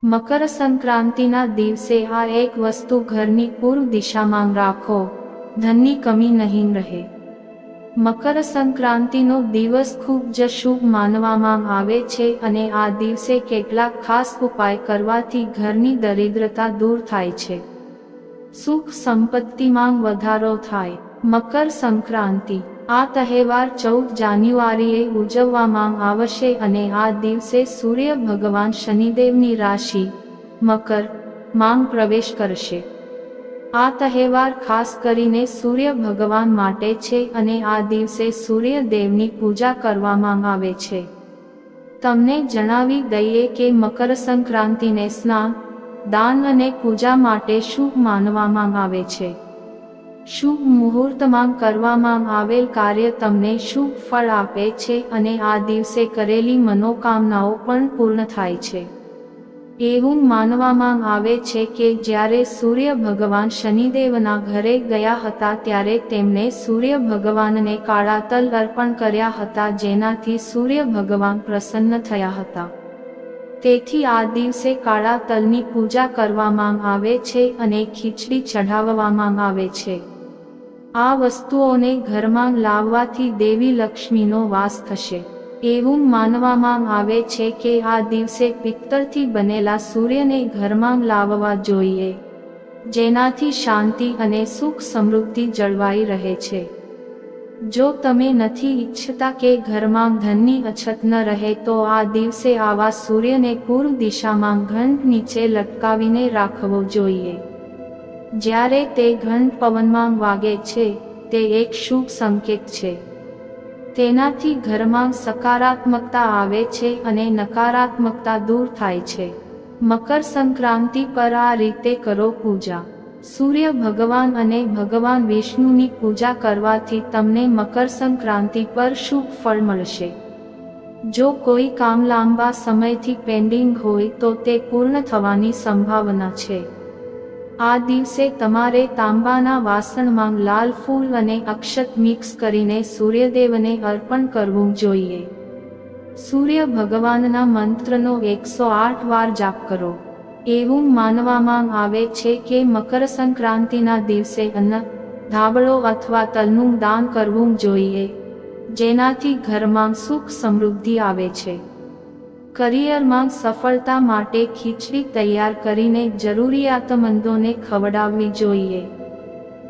મકર સંક્રાંતિના દિવસે આ એક વસ્તુ ઘરની પૂર્વ દિશામાં રાખો, ધનની કમી નહીં રહે। મકર સંક્રાંતિનો દિવસ ખૂબ જ શુભ માનવામાં આવે છે અને આ દિવસે કેટલાક ખાસ ઉપાય કરવાથી ઘરની દરિદ્રતા દૂર થાય છે, સુખ સંપત્તિમાં વધારો થાય। મકર સંક્રાંતિ આ તહેવાર 14 જાન્યુઆરીએ ઉજવવામાં આવશે અને આ દિવસે સૂર્ય ભગવાન શનિદેવની રાશિ મકર માં પ્રવેશ કરશે। આ તહેવાર ખાસ કરીને સૂર્ય ભગવાન માટે છે અને આ દિવસે સૂર્ય દેવની પૂજા કરવામાં આવે છે। તમને જણાવી દઈએ કે મકર સંક્રાંતિને સ્નાન, દાન અને પૂજા માટે શુભ માનવામાં આવે છે। શુભ મુહૂર્તમાં કરવામાં આવેલ કાર્ય તમને શુભ ફળ આપે છે અને આ દિવસે કરેલી મનોકામનાઓ પણ પૂર્ણ થાય છે। એવું માનવામાં આવે છે કે જ્યારે સૂર્ય ભગવાન શનિદેવના ઘરે ગયા હતા ત્યારે તેમણે સૂર્ય ભગવાનને કાળા તલ અર્પણ કર્યા હતા, જેનાથી સૂર્ય ભગવાન પ્રસન્ન થયા હતા। તેથી આ દિવસે કાળા તલની પૂજા કરવામાં આવે છે અને ખીચડી ચઢાવવામાં આવે છે। આ વસ્તુઓને ઘરમાં લાવવાથી દેવી લક્ષ્મીનો વાસ થશે। એવું માનવામાં આવે છે કે આ દિવસે પિત્તળથી બનેલા સૂર્યને ઘરમાં લાવવા જોઈએ, જેનાથી શાંતિ અને સુખ સમૃદ્ધિ જળવાઈ રહે છે। જો તમે નથી ઈચ્છતા કે ઘરમાં ધનની અછત ન રહે તો આ દિવસે આવા સૂર્યને પૂર્વ દિશામાં ઘંટ નીચે લટકાવીને રાખવો જોઈએ। જ્યારે તે ઘંટ પવનમાં વાગે છે, તે એક શુભ સંકેત છે। તેનાથી ઘરમાં સકારાત્મકતા આવે છે અને નકારાત્મકતા દૂર થાય છે। મકર સંક્રાંતિ પર આ રીતે કરો પૂજા। સૂર્ય ભગવાન અને ભગવાન વિષ્ણુની પૂજા કરવાથી તમને મકર સંક્રાંતિ પર શુભ ફળ મળશે। જો કોઈ કામ લાંબા સમયથી પેન્ડિંગ હોય તો તે પૂર્ણ થવાની સંભાવના છે। આ દિવસે તમારે તાંબાના વાસણમાં લાલ ફૂલ અને અક્ષત મિક્સ કરીને સૂર્યદેવને અર્પણ કરવું જોઈએ। સૂર્ય ભગવાનના મંત્રનો 108 વાર જાપ કરો। એવું માનવામાં આવે છે કે મકર સંક્રાંતિના દિવસે અન્ન, ધાબળો અથવા તલનું દાન કરવું જોઈએ, જેનાથી ઘરમાં સુખ સમૃદ્ધિ આવે છે। કરિયરમાં સફળતા માટે ખીચડી તૈયાર કરીને જરૂરિયાતમંદોને ખવડાવવી જોઈએ।